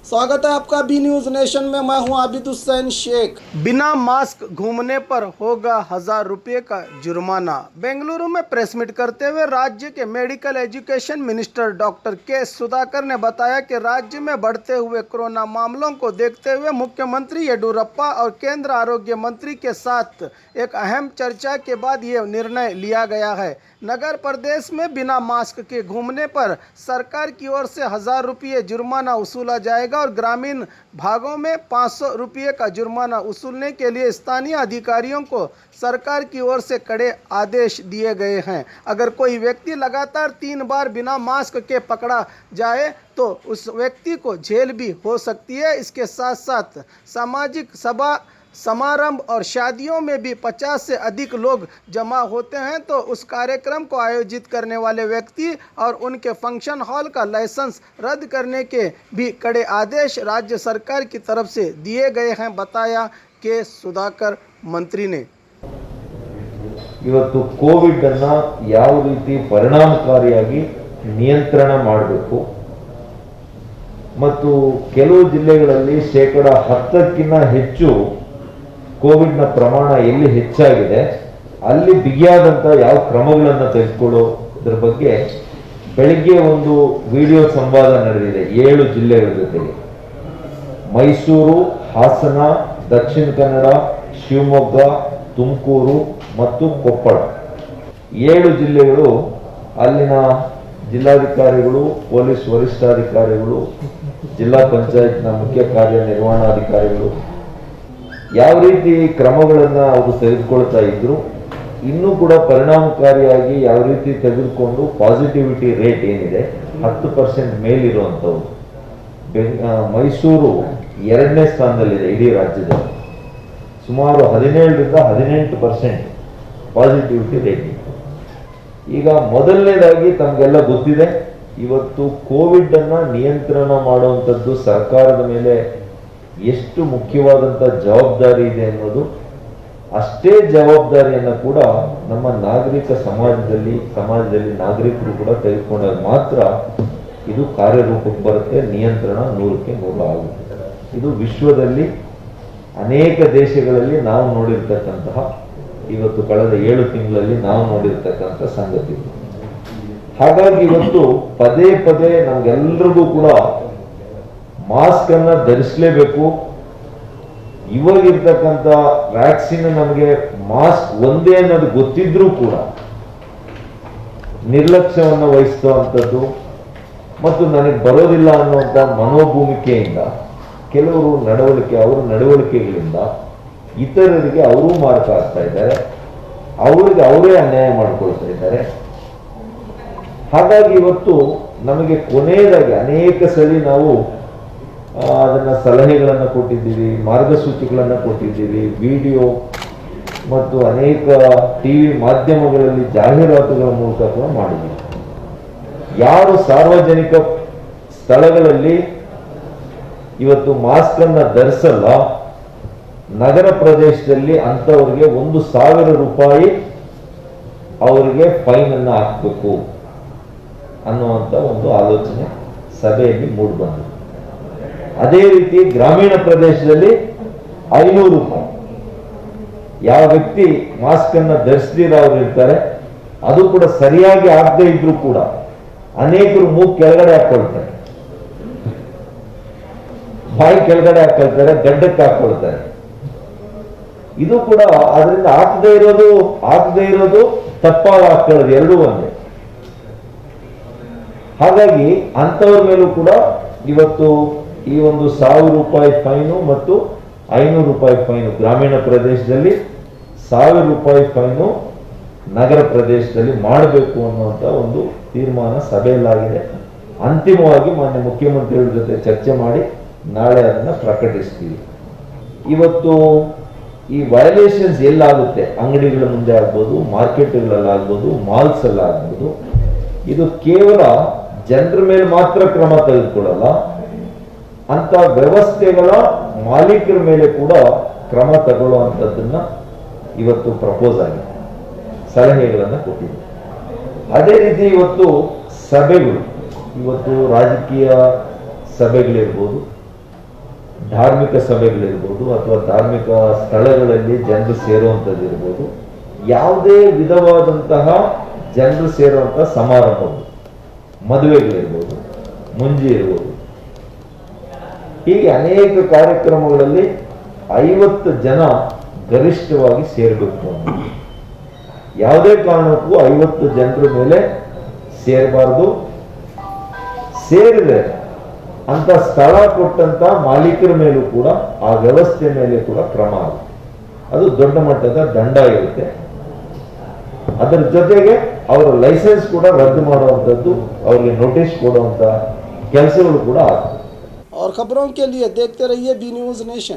स्वागत है आपका बी न्यूज नेशन में। मैं हूं आबिद हुसैन शेख। बिना मास्क घूमने पर होगा 1000 रुपये का जुर्माना। बेंगलुरु में प्रेस मीट करते हुए राज्य के मेडिकल एजुकेशन मिनिस्टर डॉक्टर के सुधाकर ने बताया कि राज्य में बढ़ते हुए कोरोना मामलों को देखते हुए मुख्यमंत्री येडियुरप्पा और केंद्र आरोग्य मंत्री के साथ एक अहम चर्चा के बाद ये निर्णय लिया गया है। नगर प्रदेश में बिना मास्क के घूमने पर सरकार की ओर से 1000 रुपये जुर्माना वसूला जाएगा और ग्रामीण भागों में 500 रुपये का जुर्माना वसूलने के लिए स्थानीय अधिकारियों को सरकार की ओर से कड़े आदेश दिए गए हैं। अगर कोई व्यक्ति लगातार 3 बार बिना मास्क के पकड़ा जाए तो उस व्यक्ति को जेल भी हो सकती है। इसके साथ साथ सामाजिक सभा समारंभ और शादियों में भी 50 से अधिक लोग जमा होते हैं तो उस कार्यक्रम को आयोजित करने वाले व्यक्ति और उनके फंक्शन हॉल का लाइसेंस रद्द करने के भी कड़े आदेश राज्य सरकार की तरफ से दिए गए हैं, बताया के सुधाकर मंत्री ने। ಇವತ್ತು ಕೋವಿಡ್ ಅನ್ನ ಯಾವ ರೀತಿ ಪರಿಣಾಮಕಾರಿಯಾಗಿ ನಿಯಂತ್ರಣ ಮಾಡಬೇಕು ಮತ್ತು ಕೆಲವು ಜಿಲ್ಲೆಗಳಲ್ಲಿ 10%ಕ್ಕಿಂತ ಹೆಚ್ಚು ಕೋವಿಡ್ ನ ಪ್ರಮಾಣ ಎಲ್ಲಿ ಹೆಚ್ಚಾಗಿದೆ ಅಲ್ಲಿ ಬಿಗಿಯಾದಂತ ಯಾವ ಕ್ರಮಗಳನ್ನು ತೆಗೆದುಕೊಳ್ಳೋದ್ರ ಬಗ್ಗೆ ಬೆಳಿಗ್ಗೆ ಒಂದು ವಿಡಿಯೋ ಸಂವಾದ ನಡೆದಿದೆ 7 ಜಿಲ್ಲೆಗಳ ಜೊತೆಗೆ. ಮೈಸೂರು, ಹಾಸನ, ದಕ್ಷಿಣ ಕನ್ನಡ, ಶಿವಮೊಗ್ಗ, ತುಮಕೂರು ಮತ್ತು ಕೊಪ್ಪಳ 7 ಜಿಲ್ಲೆಗಳು ಅಲ್ಲಿನ ಜಿಲ್ಲಾಧಿಕಾರಿಗಳು, ಪೊಲೀಸ್ ವರಿಷ್ಠಾಧಿಕಾರಿಗಳು, ಜಿಲ್ಲಾ ಪಂಚಾಯತ್ನ ಮುಖ್ಯ ಕಾರ್ಯನಿರ್ವಹಣಾಧಿಕಾರಿಗಳು ಯಾವ ರೀತಿ ಕ್ರಮಗಳನ್ನು ಅವರು ತೆಗೆದುಕೊಳ್ತಾ ಇದ್ರು, ಇನ್ನೂ ಕೂಡ ಪರಿಣಾಮಕಾರಿಯಾಗಿ ಯಾವ ರೀತಿ ತೆಗೆದುಕೊಂಡು ಪಾಸಿಟಿವಿಟಿ ರೇಟ್ ಏನಿದೆ 10% ಮೇಲಿರುವಂಥವು. ಮೈಸೂರು 2ನೇ ಸ್ಥಾನದಲ್ಲಿದೆ ಇಡೀ ರಾಜ್ಯದಲ್ಲಿ. ಸುಮಾರು 17ರಿಂದ 18% ಪಾಸಿಟಿವಿಟಿ ರೇಟ್ ಇತ್ತು. ಈಗ ಮೊದಲನೇದಾಗಿ ತಮಗೆಲ್ಲ ಗೊತ್ತಿದೆ, ಇವತ್ತು ಕೋವಿಡ್ ಅನ್ನ ನಿಯಂತ್ರಣ ಮಾಡುವಂಥದ್ದು ಸರ್ಕಾರದ ಮೇಲೆ ಎಷ್ಟು ಮುಖ್ಯವಾದಂಥ ಜವಾಬ್ದಾರಿ ಇದೆ ಅನ್ನೋದು, ಅಷ್ಟೇ ಜವಾಬ್ದಾರಿಯನ್ನು ಕೂಡ ನಮ್ಮ ನಾಗರಿಕ ಸಮಾಜದಲ್ಲಿ ನಾಗರಿಕರು ಕೂಡ ತೆಗೆದುಕೊಂಡಾಗ ಮಾತ್ರ ಇದು ಕಾರ್ಯರೂಪಕ್ಕೆ ಬರುತ್ತೆ, ನಿಯಂತ್ರಣ 100ಕ್ಕೆ 100 ಆಗುತ್ತೆ. ಇದು ವಿಶ್ವದಲ್ಲಿ ಅನೇಕ ದೇಶಗಳಲ್ಲಿ ನಾವು ನೋಡಿರ್ತಕ್ಕಂತಹ, ಇವತ್ತು ಕಳೆದ 7 ತಿಂಗಳಲ್ಲಿ ನಾವು ನೋಡಿರ್ತಕ್ಕಂಥ ಸಂಗತಿ. ಹಾಗಾಗಿ ಇವತ್ತು ಪದೇ ಪದೇ ನಮ್ಗೆಲ್ರಿಗೂ ಕೂಡ ಮಾಸ್ಕ್ ಅನ್ನ ಧರಿಸಲೇಬೇಕು. ಇವಾಗಿರ್ತಕ್ಕಂಥ ವ್ಯಾಕ್ಸಿನ್ ನಮಗೆ ಮಾಸ್ಕ್ ಒಂದೇ ಅನ್ನೋದು ಗೊತ್ತಿದ್ರೂ ಕೂಡ ನಿರ್ಲಕ್ಷ್ಯವನ್ನು ವಹಿಸುವಂಥದ್ದು ಮತ್ತು ನನಗೆ ಬರೋದಿಲ್ಲ ಅನ್ನುವಂಥ ಮನೋಭೂಮಿಕೆಯಿಂದ ಕೆಲವರು ಅವರ ನಡವಳಿಕೆಗಳಿಂದ ಇತರರಿಗೆ ಅವರೂ ಮಾರ್ಕ್ ಆಗ್ತಾ ಇದ್ದಾರೆ, ಅವರಿಗೆ ಅವರೇ ಅನ್ಯಾಯ ಮಾಡಿಕೊಳ್ತಾ ಇದ್ದಾರೆ. ಹಾಗಾಗಿ ಇವತ್ತು ನಮಗೆ ಕೊನೆಯದಾಗಿ ಅನೇಕ ಸರಿ ನಾವು ಅದನ್ನ ಸಲಹೆಗಳನ್ನು ಕೊಟ್ಟಿದ್ದೀವಿ, ಮಾರ್ಗಸೂಚಿಗಳನ್ನು ಕೊಟ್ಟಿದ್ದೀವಿ, ವಿಡಿಯೋ ಮತ್ತು ಅನೇಕ ಟಿವಿ ಮಾಧ್ಯಮಗಳಲ್ಲಿ ಜಾಹೀರಾತುಗಳ ಮೂಲಕ ಕೂಡ ಮಾಡಿದ್ದೀವಿ. ಯಾರು ಸಾರ್ವಜನಿಕ ಸ್ಥಳಗಳಲ್ಲಿ ಇವತ್ತು ಮಾಸ್ಕ್ ಅನ್ನ ಧರಿಸಲ್ಲ, ನಗರ ಪ್ರದೇಶದಲ್ಲಿ ಅಂತವರಿಗೆ 1000 ರೂಪಾಯಿ ಅವರಿಗೆ ಫೈನ್ ಅನ್ನು ಹಾಕಬೇಕು ಅನ್ನುವಂಥ ಒಂದು ಆಲೋಚನೆ ಸಭೆಯಲ್ಲಿ ಮೂಡಿಬಂದಿದೆ. ಅದೇ ರೀತಿ ಗ್ರಾಮೀಣ ಪ್ರದೇಶದಲ್ಲಿ 500 ರೂಪಾಯಿ. ಯಾವ ವ್ಯಕ್ತಿ ಮಾಸ್ಕ್ ಅನ್ನ ಧರಿಸದಿರ ಅವರು ಇರ್ತಾರೆ, ಅದು ಕೂಡ ಸರಿಯಾಗಿ ಆಗದೆ ಇದ್ರು ಕೂಡ ಅನೇಕರು ಮೂಗು ಕೆಳಗಡೆ ಹಾಕೊಳ್ತಾರೆ, ಬಾಯಿ ಕೆಳಗಡೆ ಹಾಕೊಳ್ತಾರೆ, ಗಡ್ಡಕ್ಕೆ ಹಾಕೊಳ್ತಾರೆ. ಇದು ಕೂಡ ಅದರಿಂದ ಆಗದೆ ಇರೋದು ತಪ್ಪಾಗಿ ಹಾಕೊಳ್ಳೋದು ಎರಡೂ ಒಂದೇ. ಹಾಗಾಗಿ ಅಂತವ್ರ ಮೇಲೂ ಕೂಡ ಇವತ್ತು ಈ ಒಂದು 1000 ರೂಪಾಯಿ ಫೈನು ಮತ್ತು 500 ರೂಪಾಯಿ ಫೈನು ಗ್ರಾಮೀಣ ಪ್ರದೇಶದಲ್ಲಿ, 1000 ರೂಪಾಯಿ ಫೈನು ನಗರ ಪ್ರದೇಶದಲ್ಲಿ ಮಾಡಬೇಕು ಅನ್ನುವಂಥ ಒಂದು ತೀರ್ಮಾನ ಸಭೆಯಲ್ಲಾಗಿದೆ. ಅಂತಿಮವಾಗಿ ಮಾನ್ಯ ಮುಖ್ಯಮಂತ್ರಿಗಳ ಜೊತೆ ಚರ್ಚೆ ಮಾಡಿ ನಾಳೆ ಅದನ್ನು ಪ್ರಕಟಿಸ್ತೀವಿ. ಇವತ್ತು ಈ ವಯಲೇಷನ್ಸ್ ಎಲ್ಲಾಗುತ್ತೆ, ಅಂಗಡಿಗಳ ಮುಂದೆ ಆಗ್ಬೋದು, ಮಾರ್ಕೆಟ್ಗಳಲ್ಲಾಗ್ಬೋದು, ಮಾಲ್ಸ್ ಅಲ್ಲಾಗ್ಬೋದು, ಇದು ಕೇವಲ ಜನರ ಮೇಲೆ ಮಾತ್ರ ಕ್ರಮ ತೆಗೆದುಕೊಳ್ಳಲ್ಲ, ಅಂತ ವ್ಯವಸ್ಥೆಗಳ ಮಾಲೀಕರ ಮೇಲೆ ಕೂಡ ಕ್ರಮ ತಗೊಳ್ಳುವಂಥದ್ದನ್ನ ಇವತ್ತು ಪ್ರಪೋಸ್ ಆಗಿದೆ, ಸಲಹೆಗಳನ್ನು ಕೊಟ್ಟಿದೆ. ಅದೇ ರೀತಿ ಇವತ್ತು ಸಭೆಗಳು, ಇವತ್ತು ರಾಜಕೀಯ ಸಭೆಗಳಿರ್ಬೋದು, ಧಾರ್ಮಿಕ ಸಭೆಗಳಿರ್ಬೋದು ಅಥವಾ ಧಾರ್ಮಿಕ ಸ್ಥಳಗಳಲ್ಲಿ ಜನರು ಸೇರುವಂಥದ್ದು ಇರ್ಬೋದು, ಯಾವುದೇ ವಿಧವಾದಂತಹ ಜನರು ಸೇರುವಂತಹ ಸಮಾರಂಭಗಳು, ಮದುವೆಗಳಿರ್ಬೋದು, ಮುಂಜಿ ಇರ್ಬೋದು, ಹೀಗೆ ಅನೇಕ ಕಾರ್ಯಕ್ರಮಗಳಲ್ಲಿ 50 ಜನ ಗರಿಷ್ಠವಾಗಿ ಸೇರಬೇಕು ಅಂತ. ಯಾವುದೇ ಕಾರಣಕ್ಕೂ 50 ಜನರ ಮೇಲೆ ಸೇರಬಾರ್ದು. ಸೇರಿದ್ರೆ ಅಂತ ಸ್ಥಳ ಕೊಟ್ಟಂತ ಮಾಲೀಕರ ಮೇಲೂ ಕೂಡ ಆ ವ್ಯವಸ್ಥೆ ಮೇಲೆ ಕೂಡ ಕ್ರಮ ಆಗುತ್ತೆ. ಅದು ದೊಡ್ಡ ಮಟ್ಟದ ದಂಡ ಇರುತ್ತೆ. ಅದರ ಜೊತೆಗೆ ಅವರ ಲೈಸೆನ್ಸ್ ಕೂಡ ರದ್ದು ಮಾಡುವಂಥದ್ದು, ಅವರಿಗೆ ನೋಟಿಸ್ ಕೊಡುವಂತ ಕೆಲಸಗಳು ಕೂಡ ಆಗ್ತದೆ. और खबरों के लिए देखते रहिए बी न्यूज़ नेशन।